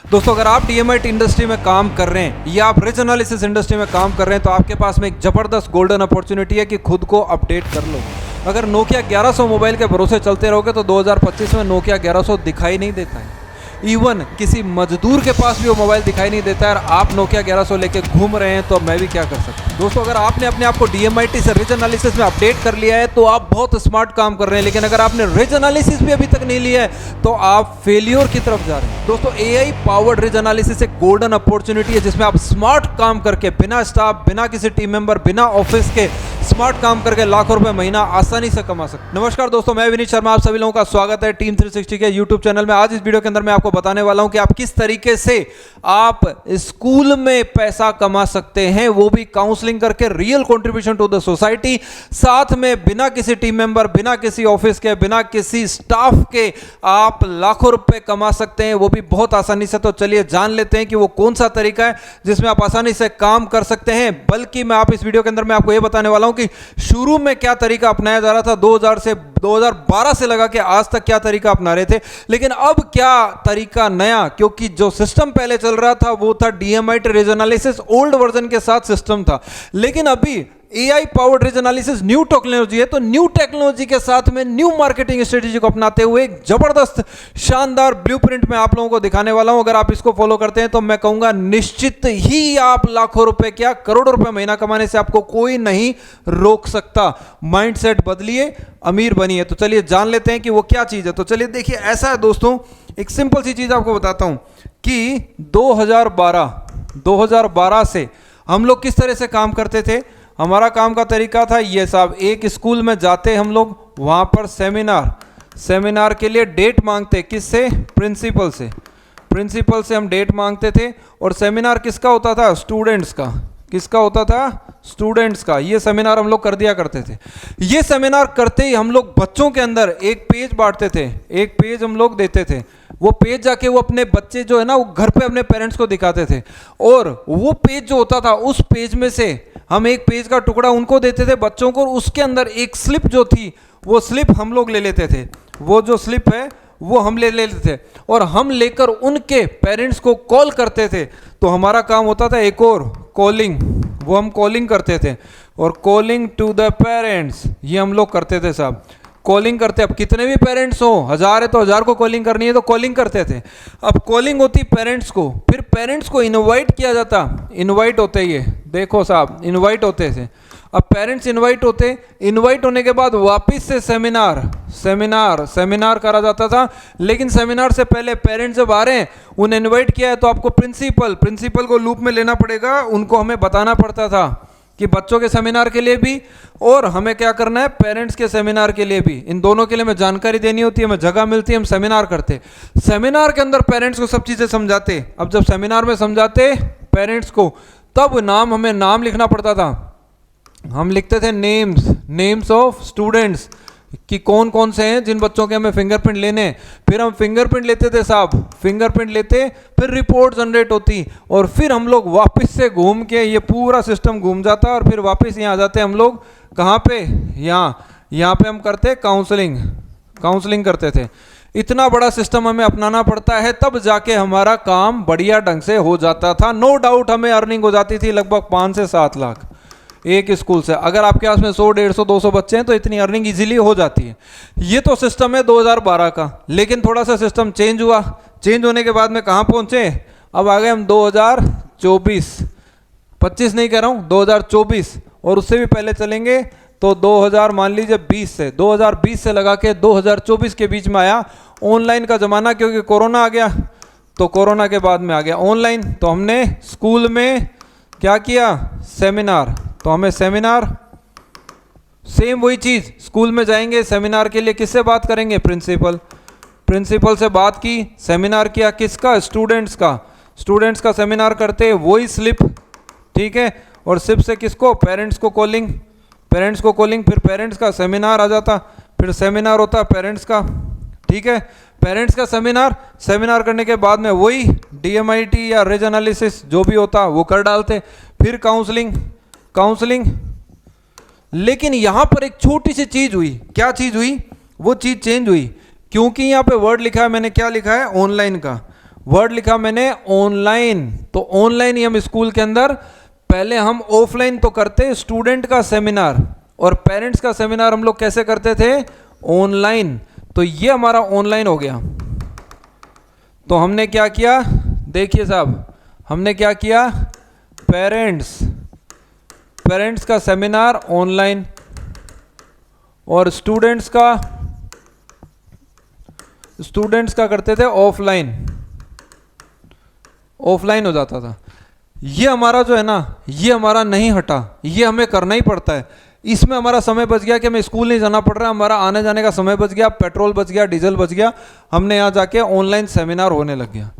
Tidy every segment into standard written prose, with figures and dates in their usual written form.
दोस्तों, अगर आप डीएमआईटी इंडस्ट्री में काम कर रहे हैं या आप रिच एनालिसिस इंडस्ट्री में काम कर रहे हैं तो आपके पास में एक जबरदस्त गोल्डन अपॉर्चुनिटी है कि खुद को अपडेट कर लो। अगर नोकिया 1100 मोबाइल के भरोसे चलते रहोगे तो 2025 में नोकिया 1100 दिखाई नहीं देता है। इवन किसी मजदूर के पास भी वो मोबाइल दिखाई नहीं देता है और आप नोकिया 1100 लेके घूम रहे हैं, तो मैं भी क्या कर सकता हूँ। दोस्तों, अगर आपने अपने आप को डीएमआईटी से रिच एनालिसिस में अपडेट कर लिया है तो आप बहुत स्मार्ट काम कर रहे हैं, लेकिन अगर आपने रिच एनालिसिस भी अभी तक नहीं लिया है तो आप फेलियर की तरफ जा रहे हैं। दोस्तों, एआई पावर्ड रिच एनालिसिस एक गोल्डन अपॉर्चुनिटी है जिसमें आप स्मार्ट काम करके, बिना स्टाफ, बिना किसी टीम मेंबर, बिना ऑफिस के स्मार्ट काम करके लाखों रुपए महीना आसानी से कमा सकते। नमस्कार दोस्तों, मैं विनीत शर्मा, आप सभी लोगों का स्वागत है टीम 360 के यूट्यूब चैनल में। आज इस वीडियो के अंदर मैं आपको बताने वाला हूं कि आप किस तरीके से आप स्कूल में पैसा कमा सकते हैं, वो भी काउंसलिंग करके, real contribution to the society, साथ में बिना किसी टीम मेंबर, बिना किसी ऑफिस के, बिना किसी स्टाफ के आप लाखों रुपए कमा सकते हैं, वो भी बहुत आसानी से। तो चलिए जान लेते हैं कि वो कौन सा तरीका है जिसमें आप आसानी से काम कर सकते हैं। बल्कि मैं इस वीडियो के अंदर मैं आपको यह बताने वाला हूं कि शुरू में क्या तरीका अपनाया जा रहा था, 2012 से लगा के आज तक क्या तरीका अपना रहे थे, लेकिन अब क्या तरीका नया, क्योंकि जो सिस्टम पहले चल रहा था वो था DMIT rich analysis, old version के साथ सिस्टम था। लेकिन अभी AI powered rich analysis new technology है, तो न्यू टेक्नोलॉजी के साथ में न्यू मार्केटिंग स्ट्रेटेजी को अपनाते हुए एक जबरदस्त शानदार ब्लूप्रिंट मैं आप लोगों को दिखाने वाला हूं। अगर आप इसको फॉलो करते हैं तो मैं कहूंगा निश्चित ही आप लाखों रुपए, क्या करोड़ों रुपए महीना कमाने से आपको कोई नहीं रोक सकता। माइंडसेट बदलिए, अमीर बनिए। तो चलिए जान लेते हैं कि वो क्या चीज है। तो चलिए देखिए, ऐसा है दोस्तों, एक सिंपल सी चीज आपको बताता हूं कि 2012 से हम लोग किस तरह से काम करते थे। हमारा काम का तरीका था ये साहब, एक स्कूल में जाते हम लोग, वहाँ पर सेमिनार के लिए डेट मांगते, किससे? प्रिंसिपल से हम डेट मांगते थे। और सेमिनार किसका होता था? स्टूडेंट्स का। किसका होता था? स्टूडेंट्स का। ये सेमिनार हम लोग कर दिया करते थे। ये सेमिनार करते ही हम लोग बच्चों के अंदर एक पेज बांटते थे, एक पेज हम लोग देते थे। वो पेज जाके वो अपने बच्चे जो है ना, वो घर पे अपने पेरेंट्स को दिखाते थे। और वो पेज जो होता था, उस पेज में से हम एक पेज का टुकड़ा उनको देते थे बच्चों को, उसके अंदर एक स्लिप जो थी, वो स्लिप हम लोग ले लेते थे। वो जो स्लिप है वो हम ले लेते थे और हम लेकर उनके पेरेंट्स को कॉल करते थे। तो हमारा काम होता था एक और, कॉलिंग। वो हम कॉलिंग करते थे और कॉलिंग टू द पेरेंट्स, ये हम लोग करते थे साहब। कॉलिंग करते, अब कितने भी पेरेंट्स हो, 1000 है तो 1000 को कॉलिंग करनी है तो कॉलिंग करते थे। अब कॉलिंग होती पेरेंट्स को, फिर पेरेंट्स को इनवाइट किया जाता। इनवाइट होते, ये देखो साहब, इनवाइट होते थे। अब पेरेंट्स इनवाइट होते, इनवाइट होने के बाद वापस से सेमिनार करा जाता था। लेकिन सेमिनार से पहले पेरेंट्स जब आ रहे हैं, उन्हें इनवाइट किया है तो आपको प्रिंसिपल को लूप में लेना पड़ेगा। उनको हमें बताना पड़ता था कि बच्चों के सेमिनार के लिए भी और हमें क्या करना है, पेरेंट्स के सेमिनार के लिए भी, इन दोनों के लिए हमें जानकारी देनी होती है, हमें जगह मिलती है, हम सेमिनार करते। सेमिनार के अंदर पेरेंट्स को सब चीज़ें समझाते। अब जब सेमिनार में समझाते पेरेंट्स को, तब हमें नाम लिखना पड़ता था। हम लिखते थे नेम्स ऑफ स्टूडेंट्स, कि कौन कौन से हैं जिन बच्चों के हमें फिंगरप्रिंट लेने हैं। फिर हम फिंगरप्रिंट लेते थे साहब, फिंगरप्रिंट लेते, फिर रिपोर्ट जनरेट होती और फिर हम लोग वापस से घूम के, ये पूरा सिस्टम घूम जाता और फिर वापस यहाँ आ जाते हम लोग। कहाँ पे? यहाँ पे हम करते काउंसलिंग करते थे। इतना बड़ा सिस्टम हमें अपनाना पड़ता है, तब जाके हमारा काम बढ़िया ढंग से हो जाता था। नो डाउट हमें अर्निंग हो जाती थी लगभग 5 से 7 लाख एक स्कूल से। अगर आपके पास में 100, 150, 200 बच्चे हैं तो इतनी अर्निंग इजीली हो जाती है। ये तो सिस्टम है 2012 का। लेकिन थोड़ा सा सिस्टम चेंज हुआ। चेंज होने के बाद में कहाँ पहुँचे? अब आ गए हम 2024, 25 नहीं कह रहा हूँ, 2024। और उससे भी पहले चलेंगे तो 2000 मान लीजिए 2020 से लगा के 2024 के बीच में आया ऑनलाइन का ज़माना, क्योंकि कोरोना आ गया। तो कोरोना के बाद में आ गया ऑनलाइन। तो हमने स्कूल में क्या किया? सेमिनार। तो हमें सेमिनार, सेम वही चीज़, स्कूल में जाएंगे सेमिनार के लिए, किससे बात करेंगे? प्रिंसिपल से बात की, सेमिनार किया, किसका? स्टूडेंट्स का सेमिनार करते, वही स्लिप, ठीक है। और स्लिप से किसको? पेरेंट्स को कॉलिंग, फिर पेरेंट्स का सेमिनार आ जाता, फिर सेमिनार होता पेरेंट्स का, ठीक है। पेरेंट्स का सेमिनार करने के बाद में वही डीएमआईटी या रिच एनालिसिस जो भी होता वो कर डालते। फिर काउंसलिंग। लेकिन यहां पर एक छोटी सी चीज हुई। क्या चीज हुई? वो चीज चेंज हुई, क्योंकि यहां पे वर्ड लिखा है, मैंने क्या लिखा है? ऑनलाइन का। वर्ड लिखा मैंने ऑनलाइन, तो ऑनलाइन ही हम स्कूल के अंदर, पहले हम ऑफलाइन तो करते स्टूडेंट का सेमिनार और पेरेंट्स का सेमिनार हम लोग कैसे करते थे, ऑनलाइन। तो ये हमारा ऑनलाइन हो गया। तो हमने क्या किया, देखिए साहब, हमने क्या किया, पेरेंट्स का सेमिनार ऑनलाइन और स्टूडेंट्स का करते थे ऑफलाइन, ऑफलाइन हो जाता था। ये हमारा जो है ना, ये हमारा नहीं हटा, ये हमें करना ही पड़ता है। इसमें हमारा समय बच गया कि हमें स्कूल नहीं जाना पड़ रहा, हमारा आने जाने का समय बच गया, पेट्रोल बच गया, डीजल बच गया। हमने यहाँ जाके ऑनलाइन सेमिनार होने लग गया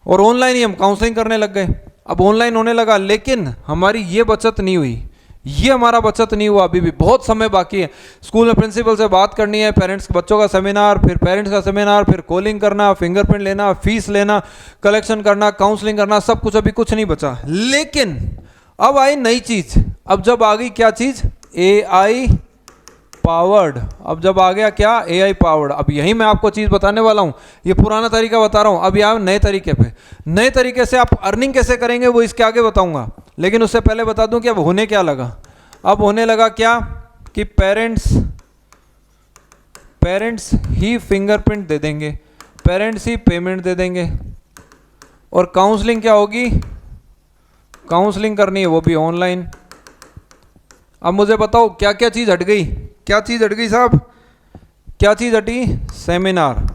और ऑनलाइन ही हम काउंसलिंग करने लग गए। अब ऑनलाइन होने लगा, लेकिन हमारी ये बचत नहीं हुई, ये हमारा बचत नहीं हुआ, अभी भी बहुत समय बाकी है। स्कूल में प्रिंसिपल से बात करनी है, पेरेंट्स बच्चों का सेमिनार, फिर पेरेंट्स का सेमिनार, फिर कॉलिंग करना, फिंगरप्रिंट लेना, फीस लेना, कलेक्शन करना, काउंसलिंग करना, सब कुछ, अभी कुछ नहीं बचा। लेकिन अब आई नई चीज, अब जब आ गई क्या चीज, AI पावर्ड। अब जब आ गया क्या, AI पावर्ड। अब यही मैं आपको चीज बताने वाला हूं, ये पुराना तरीका बता रहा हूं, अब यहाँ नए तरीके पे, नए तरीके से आप अर्निंग कैसे करेंगे वो इसके आगे बताऊंगा। लेकिन उससे पहले बता दूं कि अब होने क्या लगा। अब होने लगा क्या कि पेरेंट्स ही फिंगरप्रिंट दे देंगे, पेरेंट्स ही पेमेंट दे देंगे, और काउंसलिंग क्या होगी, काउंसलिंग करनी है वो भी ऑनलाइन। अब मुझे बताओ क्या क्या चीज़ हट गई, क्या चीज़ हट गई साहब, क्या चीज़ हटी, सेमिनार।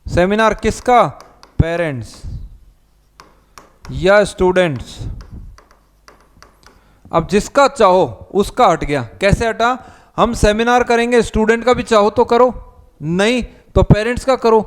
सेमिनार किसका, पेरेंट्स या स्टूडेंट्स। अब जिसका चाहो उसका हट गया। कैसे हटा, हम सेमिनार करेंगे, स्टूडेंट का भी चाहो तो करो, नहीं तो पेरेंट्स का करो,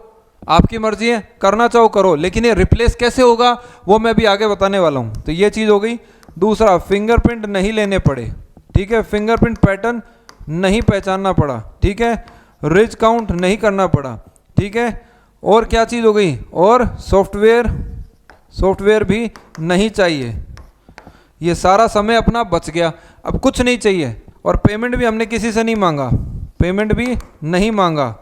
आपकी मर्जी है, करना चाहो करो, लेकिन ये रिप्लेस कैसे होगा वो मैं भी आगे बताने वाला हूं। तो ये चीज़ हो गई। दूसरा, फिंगरप्रिंट नहीं लेने पड़े, ठीक है, फिंगरप्रिंट पैटर्न नहीं पहचानना पड़ा, ठीक है, रिज काउंट नहीं करना पड़ा, ठीक है। और क्या चीज़ हो गई, और सॉफ्टवेयर भी नहीं चाहिए। ये सारा समय अपना बच गया, अब कुछ नहीं चाहिए। और पेमेंट भी हमने किसी से नहीं मांगा, पेमेंट भी नहीं मांगा,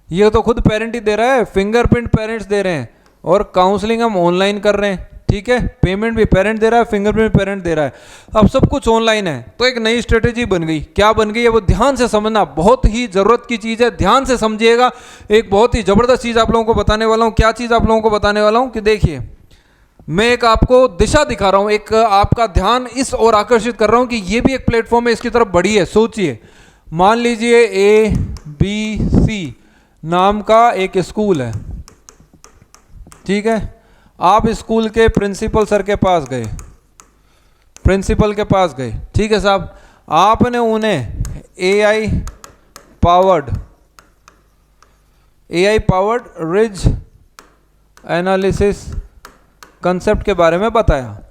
ये तो खुद पेरेंट ही दे रहा है, फिंगरप्रिंट पेरेंट्स दे रहे हैं और काउंसलिंग हम ऑनलाइन कर रहे हैं, ठीक है। पेमेंट भी पेरेंट दे रहा है, फिंगरप्रिंट पेरेंट दे रहा है, अब सब कुछ ऑनलाइन है। तो एक नई स्ट्रेटेजी बन गई। क्या बन गई है वो ध्यान से समझना, बहुत ही जरूरत की चीज़ है, ध्यान से समझिएगा। एक बहुत ही जबरदस्त चीज़ आप लोगों को बताने वाला हूँ। क्या चीज़ आप लोगों को बताने वाला हूँ कि देखिए, मैं एक आपको दिशा दिखा रहा हूं, एक आपका ध्यान इस ओर आकर्षित कर रहा हूं कि ये भी एक प्लेटफॉर्म है, इसकी तरफ बढ़िए। सोचिए, मान लीजिए ABC नाम का एक स्कूल है, ठीक है। आप स्कूल के प्रिंसिपल सर के पास गए, प्रिंसिपल के पास गए, ठीक है साहब, आपने उन्हें AI powered ridge analysis concept के बारे में बताया।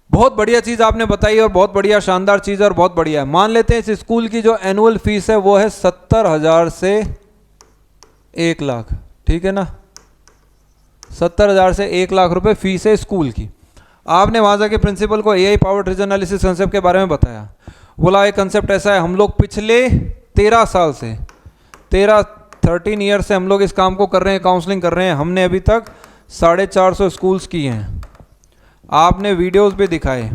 बहुत बढ़िया चीज़ आपने बताई और बहुत बढ़िया, शानदार चीज़ और बहुत बढ़िया है। मान लेते हैं इस स्कूल की जो एनुअल फीस है वो है 70,000 से 1 लाख, ठीक है ना, 70,000 से 1 लाख रुपए फीस है स्कूल की। आपने वहाँ जाके प्रिंसिपल को AI powered ridge analysis concept के बारे में बताया, बोला ये कंसेप्ट ऐसा है, हम लोग पिछले 13 साल से 13 ईयर से हम लोग इस काम को कर रहे हैं, काउंसलिंग कर रहे हैं, हमने अभी तक 450 स्कूल्स किए हैं। आपने वीडियोस भी दिखाए,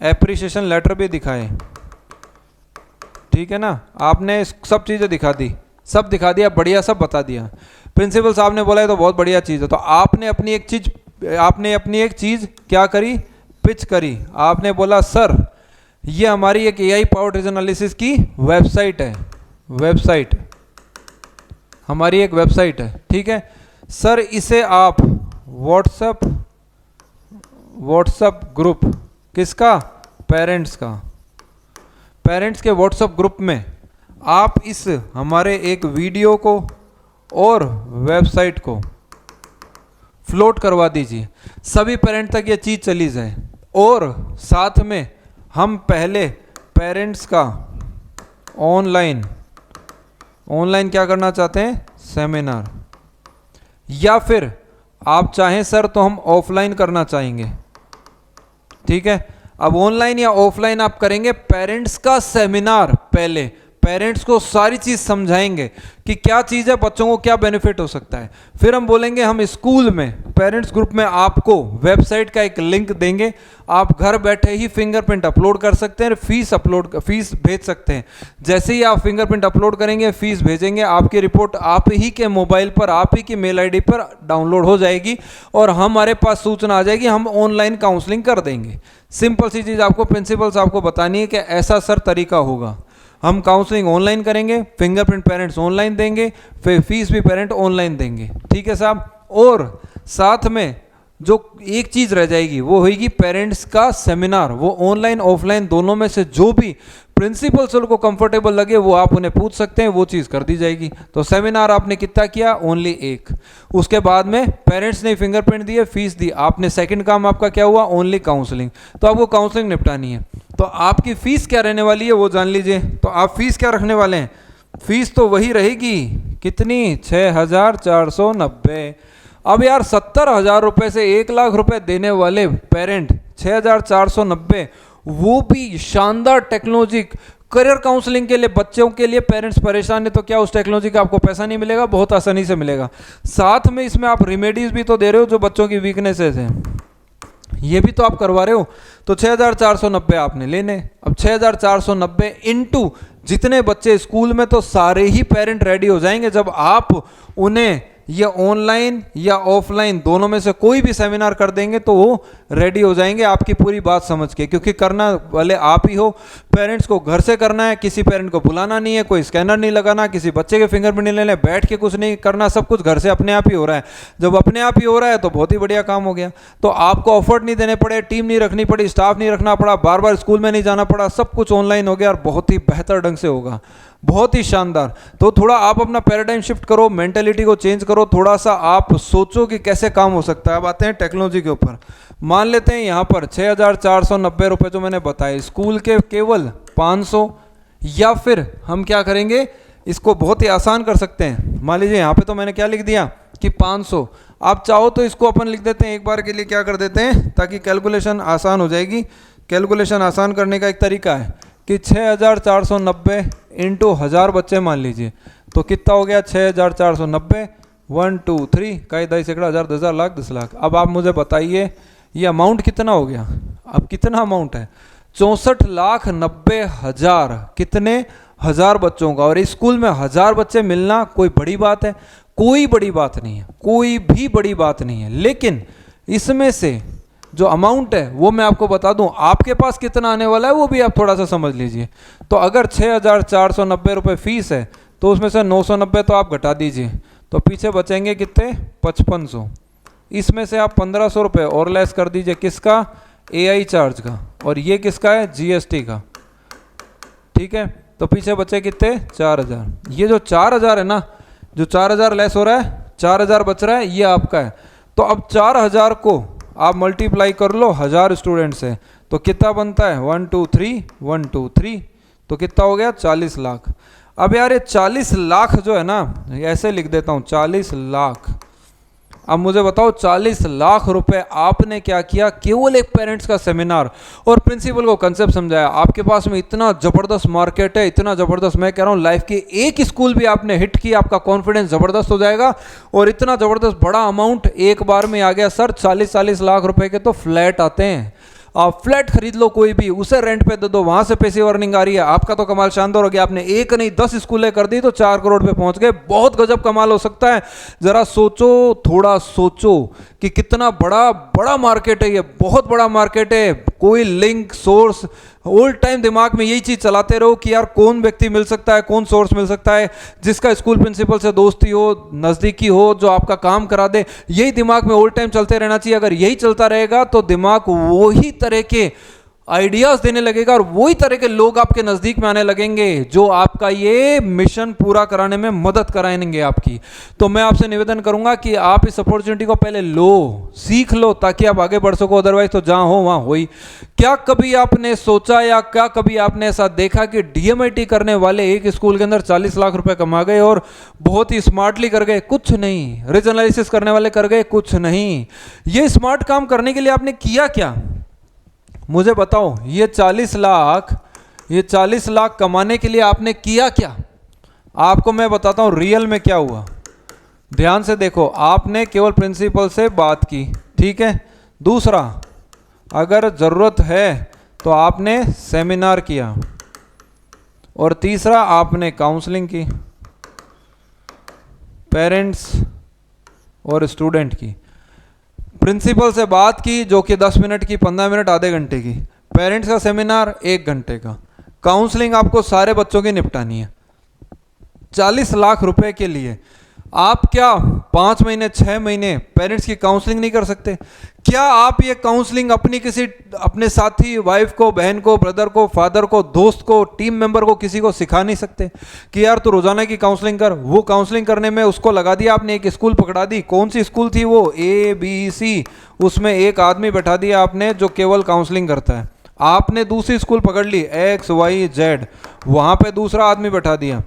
एप्रिसिएशन लेटर भी दिखाए, ठीक है ना, आपने सब चीज़ें दिखा दी, सब दिखा दिया, बढ़िया सब बता दिया। प्रिंसिपल साहब ने बोला ये तो बहुत बढ़िया चीज़ है, तो आपने अपनी एक चीज़ क्या करी, पिच करी। आपने बोला सर ये हमारी एक AI पावर्ड रिज एनालिसिस की वेबसाइट है, वेबसाइट हमारी एक वेबसाइट है, ठीक है सर, इसे आप व्हाट्सएप ग्रुप किसका, पेरेंट्स का, पेरेंट्स के व्हाट्सएप ग्रुप में आप इस हमारे एक वीडियो को और वेबसाइट को फ्लोट करवा दीजिए, सभी पेरेंट तक ये चीज़ चली जाए। और साथ में हम पहले पेरेंट्स का ऑनलाइन क्या करना चाहते हैं, सेमिनार, या फिर आप चाहें सर तो हम ऑफलाइन करना चाहेंगे, ठीक है। अब ऑनलाइन या ऑफलाइन आप करेंगे पेरेंट्स का सेमिनार, पहले पेरेंट्स को सारी चीज़ समझाएंगे कि क्या चीज़ है, बच्चों को क्या बेनिफिट हो सकता है। फिर हम बोलेंगे हम स्कूल में पेरेंट्स ग्रुप में आपको वेबसाइट का एक लिंक देंगे, आप घर बैठे ही फिंगरप्रिंट अपलोड कर सकते हैं, फीस भेज सकते हैं। जैसे ही आप फिंगरप्रिंट अपलोड करेंगे, फीस भेजेंगे, आपकी रिपोर्ट आप ही के मोबाइल पर, आप ही की मेल आईडी पर डाउनलोड हो जाएगी और हमारे पास सूचना आ जाएगी, हम ऑनलाइन काउंसलिंग कर देंगे। सिंपल सी चीज़ आपको प्रिंसिपल्स आपको बतानी है कि ऐसा सर तरीका होगा। हम काउंसलिंग ऑनलाइन करेंगे, फिंगरप्रिंट पेरेंट्स ऑनलाइन देंगे, फिर फीस भी पेरेंट ऑनलाइन देंगे, ठीक है साहब। और साथ में जो एक चीज़ रह जाएगी वो होगी पेरेंट्स का सेमिनार, वो ऑनलाइन ऑफलाइन दोनों में से जो भी प्रिंसिपल सर को कंफर्टेबल लगे वो आप उन्हें पूछ सकते हैं, वो चीज़ कर दी जाएगी। तो सेमिनार आपने कितना किया? ओनली एक। उसके बाद में पेरेंट्स ने फिंगरप्रिंट दिए, फीस दी, आपने सेकंड काम आपका क्या हुआ? Only counselling. तो आपको काउंसलिंग निपटानी है। तो आपकी फीस क्या रहने वाली है वो जान लीजिए। तो आप फीस क्या रखने वाले हैं? फीस तो वही रहेगी, कितनी? 6,490। अब यार 70,000 रुपये से 1,00,000 रुपये देने वाले पेरेंट 6,490, वो भी शानदार टेक्नोलॉजी करियर काउंसलिंग के लिए, बच्चों के लिए पेरेंट्स परेशान है तो क्या उस टेक्नोलॉजी का आपको पैसा नहीं मिलेगा? बहुत आसानी से मिलेगा। साथ में इसमें आप रेमेडीज भी तो दे रहे हो, जो बच्चों की वीकनेसेस हैं ये भी तो आप करवा रहे हो। तो 6,490 आपने लेने। अब 6,490 इंटू जितने बच्चे स्कूल में, तो सारे ही पेरेंट रेडी हो जाएंगे जब आप उन्हें या ऑनलाइन या ऑफलाइन दोनों में से कोई भी सेमिनार कर देंगे तो वो रेडी हो जाएंगे आपकी पूरी बात समझ के, क्योंकि करना वाले आप ही हो। पेरेंट्स को घर से करना है, किसी पेरेंट को बुलाना नहीं है, कोई स्कैनर नहीं लगाना, किसी बच्चे के फिंगरप्रिंट नहीं लेने, बैठ के कुछ नहीं करना, सब कुछ घर से अपने आप ही हो रहा है। जब अपने आप ही हो रहा है तो बहुत ही बढ़िया काम हो गया। तो आपको एफर्ट नहीं देने पड़े, टीम नहीं रखनी पड़ी, स्टाफ नहीं रखना पड़ा, बार बार स्कूल में नहीं जाना पड़ा, सब कुछ ऑनलाइन हो गया और बहुत ही बेहतर ढंग से होगा, बहुत ही शानदार। तो थोड़ा आप अपना पैराडाइम शिफ्ट करो, मेंटेलिटी को चेंज करो, थोड़ा सा आप सोचो कि कैसे काम हो सकता है। अब आते हैं टेक्नोलॉजी के ऊपर। मान लेते हैं यहाँ पर 6,490 रुपये जो मैंने बताए, स्कूल के केवल 500, या फिर हम क्या करेंगे, इसको बहुत ही आसान कर सकते हैं। मान लीजिए यहाँ पे तो मैंने क्या लिख दिया कि 500, आप चाहो तो इसको अपन लिख देते हैं एक बार के लिए, क्या कर देते हैं ताकि कैलकुलेशन आसान हो जाएगी। कैलकुलेशन आसान करने का एक तरीका है कि 6,490 इंटू 1000 बच्चे मान लीजिए, तो कितना हो गया? 6,490, 1 2 3 का 10 सैकड़ा 1000 10,000 लाख 10 लाख। अब आप मुझे बताइए ये अमाउंट कितना हो गया? अब कितना अमाउंट है? 64,90,000। कितने? 1000 बच्चों का। और इस स्कूल में 1000 बच्चे मिलना कोई बड़ी बात है? कोई बड़ी बात नहीं है, कोई भी बड़ी बात नहीं है। लेकिन इसमें से जो अमाउंट है वो मैं आपको बता दूं, आपके पास कितना आने वाला है वो भी आप थोड़ा सा समझ लीजिए। तो अगर 6,490 रुपये फीस है तो उसमें से 990 तो आप घटा दीजिए, तो पीछे बचेंगे कितने? 5500। इसमें से आप 1500 रुपये और लेस कर दीजिए, किसका? AI चार्ज का। और ये किसका है? GST का। ठीक है, तो पीछे बचे कितने? 4000। ये जो 4000 है ना, जो 4000 लेस हो रहा है, 4000 बच रहा है, ये आपका है। तो अब 4000 को आप मल्टीप्लाई कर लो 1000 स्टूडेंट से, तो कितना बनता है? 1 2 3 1 2 3, तो कितना हो गया? 40 लाख। अब यार ये 40 लाख जो है ना, ऐसे लिख देता हूँ 40 लाख। अब मुझे बताओ 40 लाख रुपए आपने क्या किया? केवल एक पेरेंट्स का सेमिनार और प्रिंसिपल को कंसेप्ट समझाया। आपके पास में इतना ज़बरदस्त मार्केट है, इतना ज़बरदस्त, मैं कह रहा हूँ लाइफ की एक स्कूल भी आपने हिट की, आपका कॉन्फिडेंस ज़बरदस्त हो जाएगा। और इतना ज़बरदस्त बड़ा अमाउंट एक बार में आ गया। सर 40-40 लाख रुपए के तो फ्लैट आते हैं, आप फ्लैट खरीद लो कोई भी, उसे रेंट पे दे दो, वहां से पैसे अर्निंग आ रही है। आपका तो कमाल शानदार हो गया। आपने एक नहीं 10 स्कूलें कर दी तो 4 करोड़ पे पहुंच गए। बहुत गजब कमाल हो सकता है। जरा सोचो, थोड़ा सोचो कि कितना बड़ा बड़ा मार्केट है ये, बहुत बड़ा मार्केट है। कोई लिंक सोर्स ऑल टाइम दिमाग में यही चीज़ चलाते रहो कि यार कौन व्यक्ति मिल सकता है, कौन सोर्स मिल सकता है जिसका स्कूल प्रिंसिपल से दोस्ती हो, नज़दीकी हो, जो आपका काम करा दे। यही दिमाग में ऑल टाइम चलते रहना चाहिए। अगर यही चलता रहेगा तो दिमाग वही तरह के आइडियाज देने लगेगा और वही तरह के लोग आपके नज़दीक में आने लगेंगे जो आपका ये मिशन पूरा कराने में मदद कराएंगे आपकी। तो मैं आपसे निवेदन करूंगा कि आप इस अपॉर्चुनिटी को पहले लो, सीख लो, ताकि आप आगे बढ़ सको। अदरवाइज तो जहां हो वहां हो ही। क्या कभी आपने सोचा या क्या कभी आपने ऐसा देखा कि DMIT करने वाले एक स्कूल के अंदर 40 लाख रुपए कमा गए और बहुत ही स्मार्टली कर गए? कुछ नहीं। रिजल्ट एनालिसिस करने वाले कर गए? कुछ नहीं। ये स्मार्ट काम करने के लिए आपने किया क्या? मुझे बताओ। ये 40 लाख ये 40 लाख कमाने के लिए आपने किया क्या? आपको मैं बताता हूँ रियल में क्या हुआ। ध्यान से देखो, आपने केवल प्रिंसिपल से बात की, ठीक है। दूसरा, अगर ज़रूरत है तो आपने सेमिनार किया, और तीसरा आपने काउंसलिंग की, पेरेंट्स और स्टूडेंट की। प्रिंसिपल से बात की जो कि 10 मिनट की, 15 मिनट, आधे घंटे की। पेरेंट्स का सेमिनार 1 घंटे का। काउंसलिंग आपको सारे बच्चों की निपटानी है 40 लाख रुपए के लिए। आप क्या 5 महीने 6 महीने पेरेंट्स की काउंसलिंग नहीं कर सकते? क्या आप ये काउंसलिंग अपने साथी, वाइफ को, बहन को, ब्रदर को, फादर को, दोस्त को, टीम मेंबर को, किसी को सिखा नहीं सकते कि यार तू रोजाना की काउंसलिंग कर? वो काउंसलिंग करने में उसको लगा दिया आपने, एक स्कूल पकड़ा दी। कौन सी स्कूल थी वो? ABC। उसमें एक आदमी बैठा दिया आपने जो केवल काउंसलिंग करता है। आपने दूसरी स्कूल पकड़ ली XYZ, वहां पे दूसरा आदमी बैठा दिया,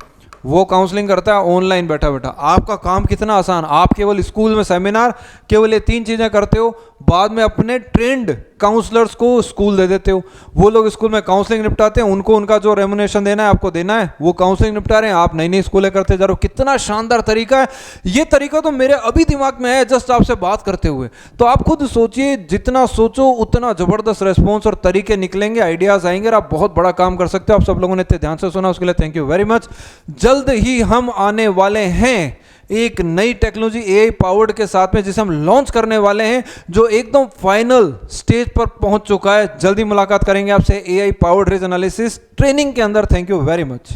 वो काउंसलिंग करता है ऑनलाइन बैठा बैठा। आपका काम कितना आसान। आप केवल स्कूल में सेमिनार, केवल ये 3 चीजें करते हो, बाद में अपने ट्रेंड काउंसलर्स को स्कूल दे देते हो। वो लोग स्कूल में काउंसलिंग निपटाते हैं, उनको उनका जो रेमुनेशन देना है आपको देना है, वो काउंसलिंग निपटा रहे हैं, आप नई नई स्कूलें करते जा रहे हो। कितना शानदार तरीका है। ये तरीका तो मेरे अभी दिमाग में है जस्ट आपसे बात करते हुए। तो आप खुद सोचिए, जितना सोचो उतना जबरदस्त रेस्पॉन्स और तरीके निकलेंगे, आइडियाज आएंगे और आप बहुत बड़ा काम कर सकते हो। आप सब लोगों ने इतने ध्यान से सुना, उसके लिए थैंक यू वेरी मच। जल्द ही हम आने वाले हैं एक नई टेक्नोलॉजी AI पावर्ड के साथ में, जिसे हम लॉन्च करने वाले हैं, जो एकदम फाइनल स्टेज पर पहुंच चुका है। जल्दी मुलाकात करेंगे आपसे AI पावर्ड रीज एनालिसिस ट्रेनिंग के अंदर। Thank you very much.